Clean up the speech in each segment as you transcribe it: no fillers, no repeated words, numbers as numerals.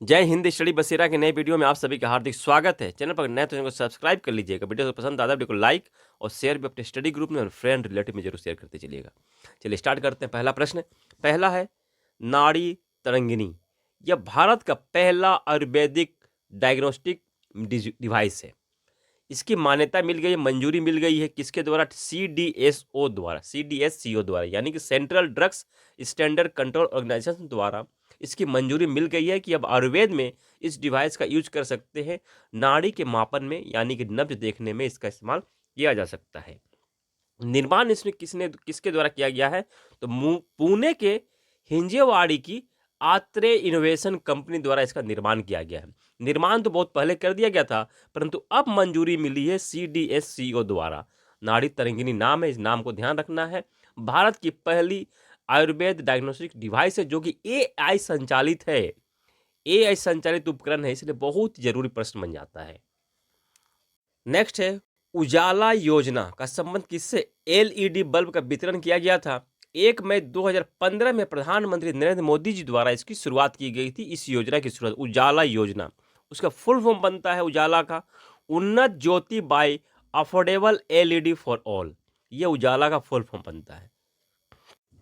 जय हिंद स्टडी बसेरा के नए वीडियो में आप सभी का हार्दिक स्वागत है। चैनल पर नए तो चैनल को सब्सक्राइब कर लीजिएगा। वीडियो को पसंद आता है वीडियो को लाइक और शेयर भी अपने स्टडी ग्रुप में और फ्रेंड रिलेटिव में जरूर शेयर करते चलिएगा। चलिए स्टार्ट करते हैं। पहला प्रश्न पहला है नाड़ी तरंगिणी। यह भारत का पहला आयुर्वेदिक डायग्नोस्टिक डिवाइस है। इसकी मान्यता मिल गई है, मंजूरी मिल गई है किसके द्वारा? CDSO द्वारा, CDSCO द्वारा, यानी कि central drugs standard control organisation द्वारा इसकी मंजूरी मिल गई है कि अब आयुर्वेद में इस डिवाइस का यूज कर सकते हैं। नाड़ी के मापन में यानी कि नब्ज देखने में इसका इस्तेमाल किया जा सकता है। निर्माण इसमें किसके द्वारा किया गया है? तो पुणे के हिंजेवाड़ी की आत्रे इनोवेशन कंपनी द्वारा इसका निर्माण किया गया है। निर्माण तो बहुत पहले कर दिया गया था, परंतु अब मंजूरी मिली है CDSCO द्वारा। नाड़ी तरंगिणी नाम है, इस नाम को ध्यान रखना है। भारत की पहली आयुर्वेद डायग्नोस्टिक डिवाइस है जो कि AI संचालित है। AI संचालित उपकरण है, इसलिए बहुत जरूरी प्रश्न बन जाता है। नेक्स्ट है उजाला योजना का संबंध किससे? LED बल्ब का वितरण किया गया था। 1 मई 2015 में प्रधानमंत्री नरेंद्र मोदी जी द्वारा इसकी शुरुआत की गई थी। इस योजना की शुरुआत उजाला योजना, उसका फुल फॉर्म बनता है उजाला का Unnat Jyoti by affordable LED for all. ये उजाला का फुल फॉर्म बनता है।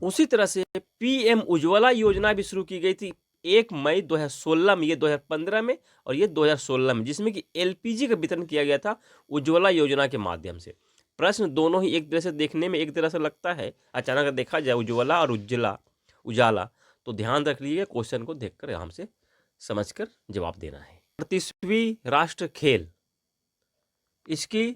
उसी तरह से PM उज्ज्वला योजना भी शुरू की गई थी 1 मई 2016 में, ये 2015 में और ये 2016 में, जिसमें कि LPG का वितरण किया गया था उज्ज्वला योजना के माध्यम से। प्रश्न दोनों ही एक तरह से देखने में एक तरह से लगता है, अचानक देखा जाए उज्ज्वला और उजाला, तो ध्यान रख लीजिए, क्वेश्चन को देखकर आराम से समझकर जवाब देना है। 38वीं राष्ट्र खेल, इसकी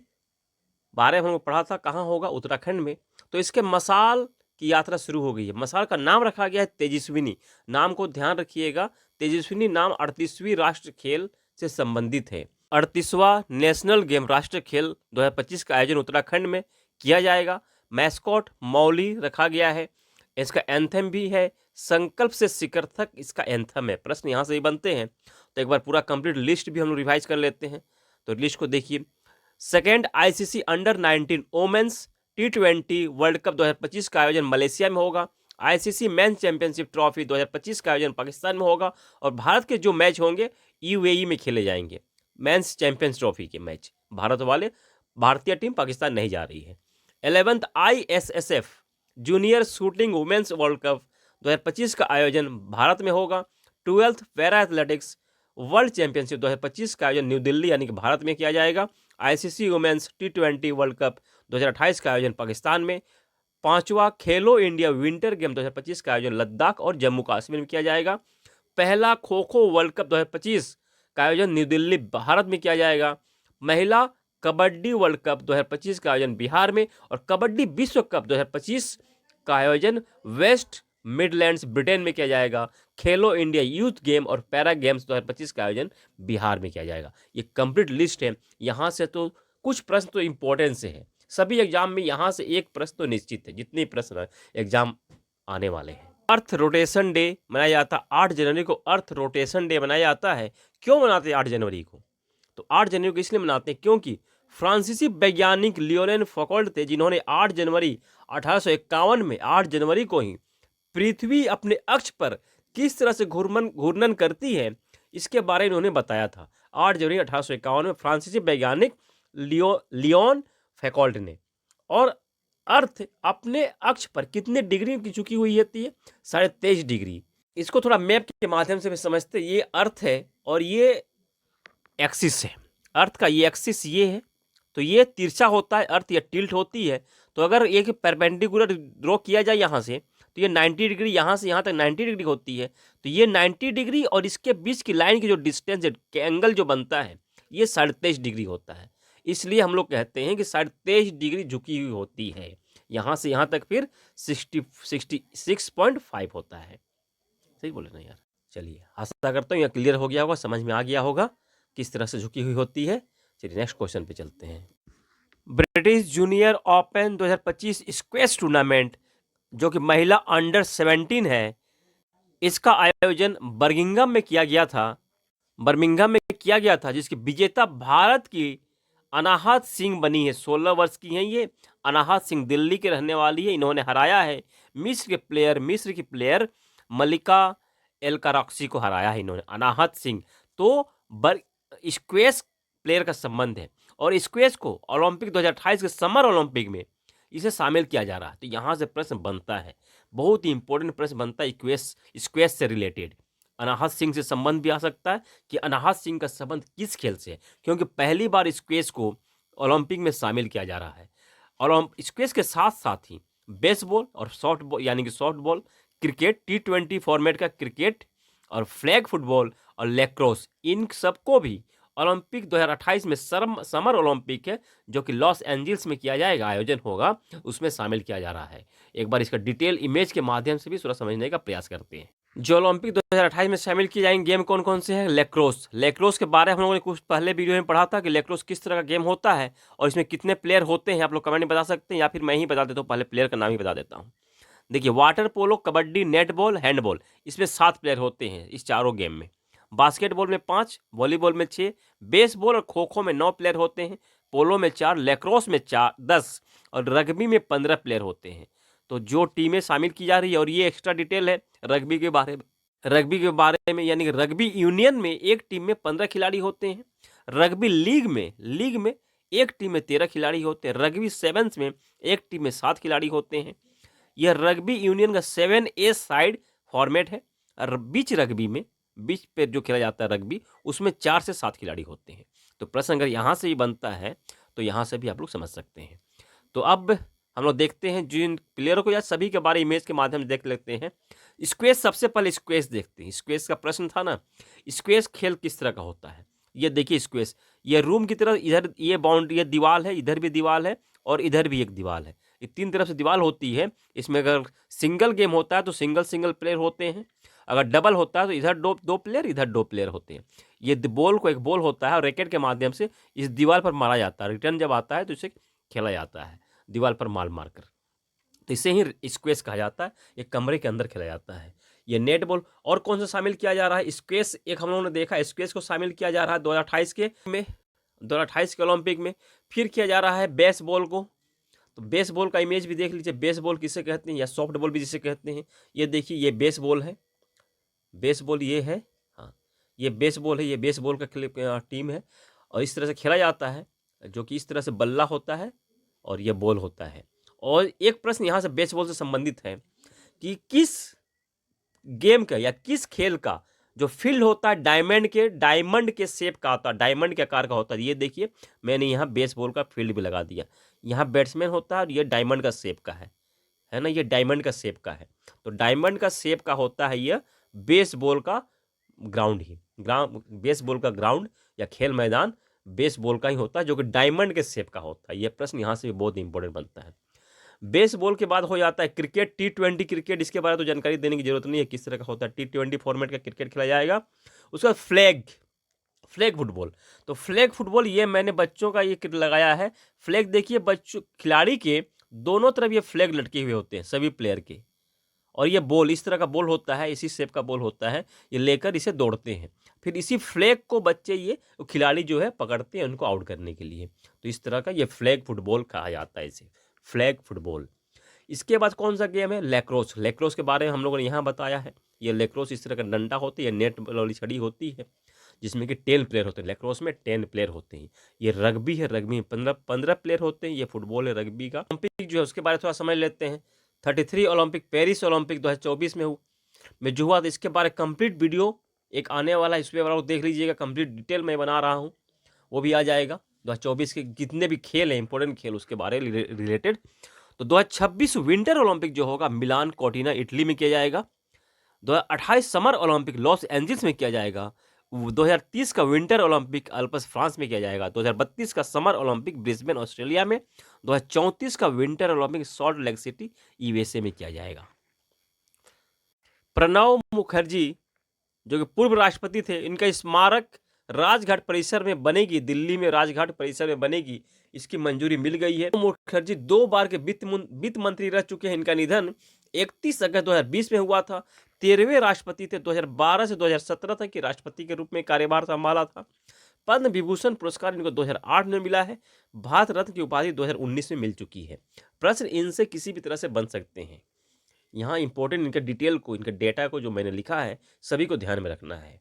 बारे में हमने पढ़ा था, कहाँ होगा? उत्तराखंड में। तो इसके मसाल की यात्रा शुरू हो गई है। मसाल का नाम रखा गया है तेजस्विनी। नाम को ध्यान रखिएगा, तेजस्विनी नाम 38वीं राष्ट्र खेल से संबंधित है। 38वां नेशनल गेम राष्ट्रीय खेल 2025 का आयोजन उत्तराखंड में किया जाएगा। मैस्कॉट मौली रखा गया है। इसका एंथम भी है, संकल्प से शिखर तक इसका एंथम है। प्रश्न यहाँ से ही बनते हैं, तो एक बार पूरा कंप्लीट लिस्ट भी हम लोग रिवाइज कर लेते हैं। तो लिस्ट को देखिए। Second ICC under-19 women's T20 world cup 2025 का आयोजन मलेशिया में होगा। ICC मेंस चैंपियनशिप ट्रॉफी 2025 का आयोजन पाकिस्तान में होगा और भारत के जो मैच होंगे UAE में खेले जाएंगे। मेंस चैंपियंस ट्रॉफी के मैच भारत वाले, भारतीय टीम पाकिस्तान नहीं जा रही है। 11th ISSF junior shooting women's world cup 2025 का आयोजन भारत में होगा। 12th para athletics world championship 2025 का आयोजन न्यू दिल्ली यानी कि भारत में किया जाएगा। ICC women's T20 world cup 2028 का आयोजन पाकिस्तान में। 5वां खेलो इंडिया विंटर गेम 2025 का आयोजन लद्दाख और जम्मू कश्मीर में किया जाएगा। पहला खो खो वर्ल्ड कप 2025 का आयोजन न्यू दिल्ली भारत में किया जाएगा। महिला कबड्डी वर्ल्ड कप 2025 का आयोजन बिहार में और कबड्डी विश्व कप 2025 का आयोजन वेस्ट मिडलैंड्स ब्रिटेन में किया जाएगा। खेलो इंडिया यूथ गेम और पैरा गेम्स 2025 का आयोजन बिहार में किया जाएगा। ये कंप्लीट लिस्ट है। यहाँ से तो कुछ प्रश्न तो इंपॉर्टेंट से है, सभी एग्जाम में यहाँ से एक प्रश्न तो निश्चित है, जितने प्रश्न एग्जाम आने वाले हैं। अर्थ रोटेशन डे मनाया जाता है 8 जनवरी को। अर्थ रोटेशन डे मनाया जाता है। क्यों मनाते हैं 8 जनवरी को? तो 8 जनवरी को इसलिए मनाते हैं क्योंकि फ्रांसीसी वैज्ञानिक लियोनेल फौकॉल्ट थे, जिन्होंने 8 जनवरी 1851 में 8 जनवरी को ही पृथ्वी अपने अक्ष पर किस तरह से घूर्णन करती है, इसके बारे में उन्होंने बताया था। 8 जनवरी 1851 में फ्रांसीसी वैज्ञानिक लियोन फौकॉल्ट ने। और अर्थ अपने अक्ष पर कितने डिग्री की झुकी हुई होती है? 23.5 डिग्री। इसको थोड़ा मैप के माध्यम से भी समझते। ये अर्थ है और ये एक्सिस है। अर्थ का ये एक्सिस ये है, तो ये तिरछा होता है अर्थ, या टिल्ट होती है। तो अगर एक परपेंडिकुलर ड्रॉ किया जाए यहाँ से, तो ये 90 डिग्री, यहाँ से यहाँ तक 90 डिग्री होती है। तो ये 90 डिग्री और इसके बीच की लाइन की जो डिस्टेंस है, एंगल जो बनता है, ये 23.5 डिग्री होता है। इसलिए हम लोग कहते हैं कि 23.5 डिग्री झुकी हुई होती है। यहाँ से यहाँ तक फिर 66.5 होता है। सही बोले ना यार? चलिए, आशा करता हूँ यह क्लियर हो गया होगा, समझ में आ गया होगा किस तरह से झुकी हुई होती है। चलिए नेक्स्ट क्वेश्चन पे चलते हैं। British junior open 2025 squash tournament, जो कि महिला अंडर-17 है, इसका आयोजन बर्मिंघम में किया गया था, जिसकी विजेता भारत की अनाहत सिंह बनी है। 16 वर्ष की हैं ये। अनाहत सिंह दिल्ली के रहने वाली है। इन्होंने हराया है मिस्र की प्लेयर मलिका एल्काराक्सी को हराया है इन्होंने, अनाहत सिंह। तो स्क्वैश प्लेयर का संबंध है और स्क्वैश को ओलंपिक 2028 के समर ओलंपिक में इसे शामिल किया जा रहा है। तो यहाँ से प्रश्न बनता है, बहुत ही इंपॉर्टेंट प्रश्न बनता है स्क्वैश से रिलेटेड। अनाहत सिंह से संबंध भी आ सकता है कि अनाहत सिंह का संबंध किस खेल से है, क्योंकि पहली बार स्क्वैश को ओलंपिक में शामिल किया जा रहा है। और स्क्वैश के साथ साथ ही बेसबॉल और सॉफ्ट बॉल यानी कि soft ball, cricket, T20 format का क्रिकेट और फ्लैग फुटबॉल और लैक्रोस, इन सबको भी ओलंपिक 2028 में समर ओलंपिक है जो कि लॉस एंजल्स में किया जाएगा, आयोजन होगा, उसमें शामिल किया जा रहा है। एक बार इसका डिटेल इमेज के माध्यम से भी थोड़ा समझने का प्रयास करते हैं। जो ओलंपिक 2028 में शामिल किए जाएंगे गेम कौन कौन से हैं? लैक्रोस। लैक्रोस के बारे में हम लोगों ने कुछ पहले वीडियो में पढ़ा था कि लैक्रोस किस तरह का गेम होता है और इसमें कितने प्लेयर होते हैं। आप लोग कमेंट में बता सकते हैं या फिर मैं ही बता देता हूँ, पहले प्लेयर का नाम ही बता देता हूँ। देखिए, water polo, kabaddi, netball, handball, इसमें 7 प्लेयर होते हैं इस चारों गेम में। बास्केटबॉल में 5, वॉलीबॉल में 6, बेसबॉल और खो खो में 9 प्लेयर होते हैं, पोलो में 4, लैक्रोस में 10 और रग्बी में 15 प्लेयर होते हैं। तो जो टीमें शामिल की जा रही है, और ये एक्स्ट्रा डिटेल है रग्बी के बारे में यानी कि रग्बी यूनियन में एक टीम में 15 खिलाड़ी होते हैं, रग्बी लीग में एक टीम में 13 खिलाड़ी होते हैं, रग्बी सेवन्स में एक टीम में 7 खिलाड़ी होते हैं। यह रग्बी यूनियन का 7A साइड फॉर्मेट है और बीच पे जो खेला जाता है रग्बी, उसमें 4 से 7 खिलाड़ी होते हैं। तो प्रश्न अगर यहाँ से ही बनता है तो यहाँ से भी आप लोग समझ सकते हैं। तो अब हम लोग देखते हैं जिन प्लेयरों को या सभी के बारे इमेज के माध्यम से देख लेते हैं। स्क्वैश, सबसे पहले स्क्वैश देखते हैं। स्क्वैश का प्रश्न था ना, स्क्वैश खेल किस तरह का होता है। ये देखिए स्क्वैश, ये रूम की तरह इधर ये बाउंड्री, ये दीवार है, इधर भी दीवार है और इधर भी एक दीवार है, ये 3 तरफ से दीवार होती है। इसमें अगर सिंगल गेम होता है तो सिंगल प्लेयर होते हैं, अगर डबल होता है तो इधर दो प्लेयर, इधर 2 प्लेयर होते हैं। ये बॉल को एक बॉल होता है और रैकेट के माध्यम से इस दीवार पर मारा जाता है, रिटर्न जब आता है तो इसे खेला जाता है दीवार पर मारकर। तो इसे ही स्क्वैश कहा जाता है, ये कमरे के अंदर खेला जाता है। ये नेट बॉल, और कौन सा शामिल किया जा रहा है? स्क्वैश एक हम लोगों ने देखा, स्क्वैश को शामिल किया जा रहा है 2028 के ओलंपिक में। फिर किया जा रहा है बेसबॉल को। तो बेसबॉल का इमेज भी देख लीजिए, बेसबॉल किसे कहते हैं या सॉफ्ट बॉल भी जिसे कहते हैं। ये देखिए, ये बेसबॉल है, बेसबॉल ये है, हाँ ये बेसबॉल है, ये बेसबॉल का टीम है और इस तरह से खेला जाता है, जो कि इस तरह से बल्ला होता है और ये बॉल होता है। और एक प्रश्न यहाँ से बेसबॉल से संबंधित है कि किस गेम का या किस खेल का जो फील्ड होता है डायमंड के शेप का होता है, डायमंड के आकार का होता है। ये देखिए, मैंने यहाँ बेसबॉल का फील्ड भी लगा दिया। यहाँ बैट्समैन होता है और ये डायमंड का शेप का है ना, ये डायमंड का शेप का है। तो डायमंड का शेप का होता है ये बेसबॉल का ग्राउंड बेसबॉल का ग्राउंड या खेल मैदान बेसबॉल का ही होता है, जो कि डायमंड के शेप का होता है। यह प्रश्न यहाँ से भी बहुत इंपॉर्टेंट बनता है। बेसबॉल के बाद हो जाता है क्रिकेट, T20 क्रिकेट। इसके बारे में तो जानकारी देने की जरूरत नहीं है किस तरह का होता है, T20 फॉर्मेट का क्रिकेट खेला जाएगा। उसके बाद फ्लैग फुटबॉल। तो फ्लैग फुटबॉल ये मैंने बच्चों का ये लगाया है। फ्लैग देखिए, बच्चों खिलाड़ी के दोनों तरफ ये फ्लैग लटके हुए होते हैं सभी प्लेयर के, और ये बॉल इस तरह का बॉल होता है, इसी शेप का बॉल होता है, ये लेकर इसे दौड़ते हैं। फिर इसी फ्लैग को बच्चे ये खिलाड़ी जो है पकड़ते हैं उनको आउट करने के लिए। तो इस तरह का ये फ्लैग फुटबॉल कहा जाता है, इसे फ्लैग फुटबॉल। इसके बाद कौन सा गेम है? लैक्रोस। लैक्रोस के बारे में हम लोगों ने यहाँ बताया है। ये लैक्रोस इस तरह का डंडा होती है, नेट वाली छड़ी होती है, जिसमें कि 10 प्लेयर होते हैं। लैक्रोस में 10 प्लेयर होते हैं। ये रग्बी है, रग्बी में 15 प्लेयर होते हैं। ये फुटबॉल है रग्बी का। ओलंपिक जो है उसके बारे में थोड़ा समझ लेते हैं। 33 ओलंपिक, पेरिस ओलंपिक 2024 में जो हुआ था, इसके बारे में कंप्लीट वीडियो एक आने वाला है, इस पर आप देख लीजिएगा। कंप्लीट डिटेल मैं बना रहा हूँ, वो भी आ जाएगा। 2024 के जितने भी खेल हैं, इंपॉर्टेंट खेल, उसके बारे में रिलेटेड। तो 2026 विंटर ओलंपिक जो होगा मिलान कोर्टिना इटली में किया जाएगा। 2028 समर ओलंपिक लॉस एंजल्स में किया जाएगा। 2030 का विंटर ओलंपिक अल्प्स फ्रांस में किया जाएगा। 2032 का समर ओलंपिक ब्रिस्बेन ऑस्ट्रेलिया में। 2034 का winter Olympic salt lake city USA में किया जाएगा। प्रणब मुखर्जी जो कि पूर्व राष्ट्रपति थे, इनका स्मारक राजघाट परिसर में बनेगी, दिल्ली में राजघाट परिसर में बनेगी, इसकी मंजूरी मिल गई है। मुखर्जी 2 बार के वित्त मंत्री रह चुके हैं। इनका निधन 31 अगस्त 2020 में हुआ था। 13वें राष्ट्रपति थे। 2012 से 2017 तक के राष्ट्रपति के रूप में कार्यभार संभाला था। पद्म विभूषण पुरस्कार इनको 2008 में मिला है। भारत रत्न की उपाधि 2019 में मिल चुकी है। प्रश्न इनसे किसी भी तरह से बन सकते हैं। यहाँ इंपॉर्टेंट इनका डिटेल को, इनका डेटा को जो मैंने लिखा है सभी को ध्यान में रखना है।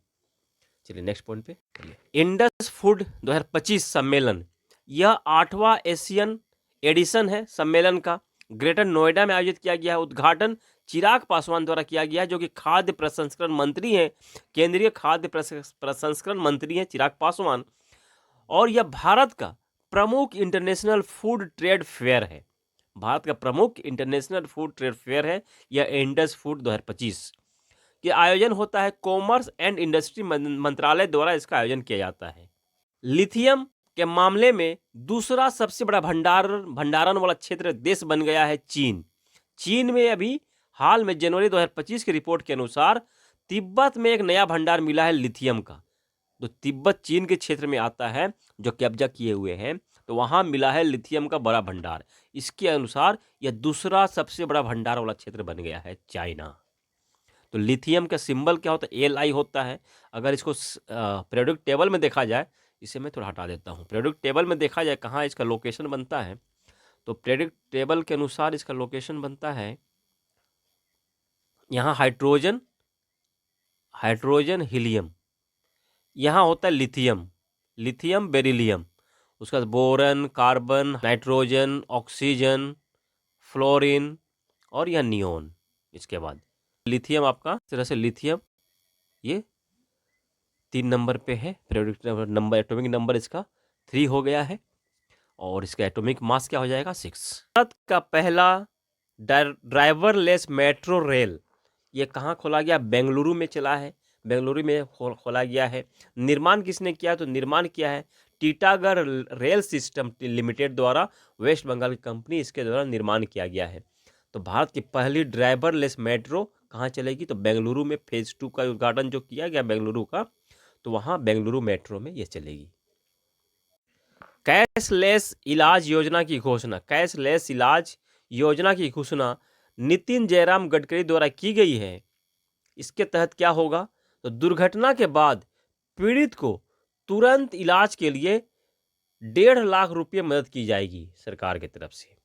चलिए नेक्स्ट पॉइंट पे चलिए। इंडस फूड 2025 सम्मेलन, यह 8वां एशियन एडिशन है सम्मेलन का। ग्रेटर नोएडा में आयोजित किया गया है। उद्घाटन चिराग पासवान द्वारा किया गया है, जो कि खाद्य प्रसंस्करण मंत्री हैं, केंद्रीय खाद्य प्रसंस्करण मंत्री हैं चिराग पासवान। और यह भारत का प्रमुख इंटरनेशनल फूड ट्रेड फेयर है। भारत का प्रमुख इंटरनेशनल फूड ट्रेड फेयर है यह इंडस फूड 2025 के आयोजन होता है। कॉमर्स एंड इंडस्ट्री मंत्रालय द्वारा इसका आयोजन किया जाता है। लिथियम के मामले में दूसरा सबसे बड़ा भंडारण वाला क्षेत्र देश बन गया है चीन। चीन में अभी हाल में जनवरी 2025 की रिपोर्ट के अनुसार तिब्बत में एक नया भंडार मिला है लिथियम का। तो तिब्बत चीन के क्षेत्र में आता है जो कब्जा किए हुए हैं, तो वहां मिला है लिथियम का बड़ा भंडार। इसके अनुसार यह दूसरा सबसे बड़ा भंडार वाला क्षेत्र बन गया है चाइना। तो लिथियम का सिंबल क्या होता है? Li होता है। अगर इसको पीरियोडिक टेबल में देखा जाए, इसे मैं थोड़ा हटा देता हूँ, पीरियोडिक टेबल में देखा जाए कहाँ इसका लोकेशन बनता है, तो पीरियोडिक टेबल के अनुसार इसका लोकेशन बनता है यहाँ हाइड्रोजन, हीलियम, यहाँ होता है लिथियम, बेरिलियम, उसका बाद boron, carbon, nitrogen, oxygen, fluorine और यह नियोन। इसके बाद लिथियम आपका इस तरह से लिथियम ये 3 नंबर पे है, पीरियोडिक नंबर, एटॉमिक नंबर इसका 3 हो गया है और इसका एटॉमिक मास क्या हो जाएगा 6। भारत का पहला ड्राइवरलेस मेट्रो रेल ये कहाँ खोला गया? बेंगलुरु में चला है, बेंगलुरु में खोला गया है। निर्माण किसने किया? तो निर्माण किया है टीटागढ़ रेल सिस्टम लिमिटेड द्वारा, वेस्ट बंगाल की कंपनी, इसके द्वारा निर्माण किया गया है। तो भारत की पहली ड्राइवरलेस मेट्रो कहाँ चलेगी? तो बेंगलुरु में फेज 2 का उद्घाटन जो किया गया बेंगलुरु का, तो वहाँ बेंगलुरु मेट्रो में ये चलेगी। कैशलेस इलाज योजना की घोषणा, कैशलेस इलाज योजना की घोषणा नितिन जयराम गडकरी द्वारा की गई है। इसके तहत क्या होगा? तो दुर्घटना के बाद पीड़ित को तुरंत इलाज के लिए 1.5 लाख रुपये मदद की जाएगी सरकार की तरफ से।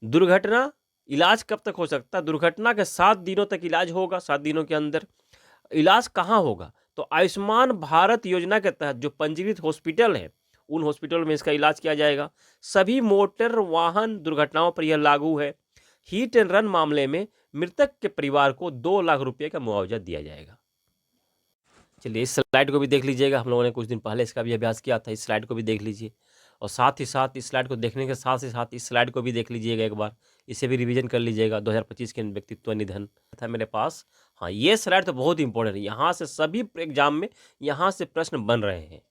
दुर्घटना इलाज कब तक हो सकता है? दुर्घटना के 7 दिनों तक इलाज होगा। 7 दिनों के अंदर इलाज कहाँ होगा? तो आयुष्मान भारत योजना के तहत जो पंजीकृत हॉस्पिटल है उन हॉस्पिटल में इसका इलाज किया जाएगा। सभी मोटर वाहन दुर्घटनाओं पर यह लागू है। हिट एंड रन मामले में मृतक के परिवार को 2 लाख रुपये का मुआवजा दिया जाएगा। चलिए इस स्लाइड को भी देख लीजिएगा, हम लोगों ने कुछ दिन पहले इसका भी अभ्यास किया था, इस स्लाइड को भी देख लीजिए। और साथ ही साथ इस स्लाइड को देखने के साथ ही साथ इस स्लाइड को भी देख लीजिएगा एक बार, इसे भी रिवीजन कर लीजिएगा। 2025 के व्यक्तित्व निधन था मेरे पास। हाँ, ये स्लाइड तो बहुत इंपॉर्टेंट है, यहाँ से सभी एग्जाम में यहाँ से प्रश्न बन रहे हैं।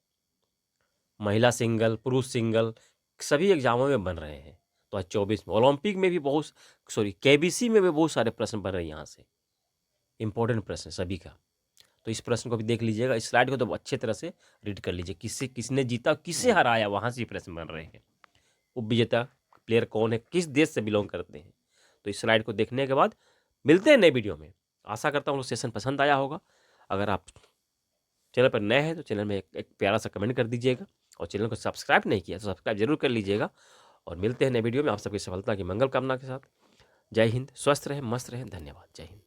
महिला सिंगल, पुरुष सिंगल, सभी एग्जामों में बन रहे हैं। तो आज 24 में ओलंपिक में भी बहुत, KBC में भी बहुत सारे प्रश्न बन रहे हैं, यहाँ से इंपॉर्टेंट प्रश्न सभी का। तो इस प्रश्न को भी देख लीजिएगा, इस स्लाइड को तो अच्छे तरह से रीड कर लीजिए। किसने जीता, किसे हराया, वहाँ से प्रश्न बन रहे हैं। उपविजेता प्लेयर कौन है, किस देश से बिलोंग करते हैं। तो इस स्लाइड को देखने के बाद मिलते हैं नए वीडियो में। आशा करता हूँ सेशन पसंद आया होगा। अगर आप चैनल पर नए हैं तो चैनल में एक प्यारा सा कमेंट कर दीजिएगा, और चैनल को सब्सक्राइब नहीं किया तो सब्सक्राइब जरूर कर लीजिएगा। और मिलते हैं नए वीडियो में आप सबकी सफलता की मंगल कामना के साथ। जय हिंद, स्वस्थ रहें, मस्त रहें, धन्यवाद, जय हिंद।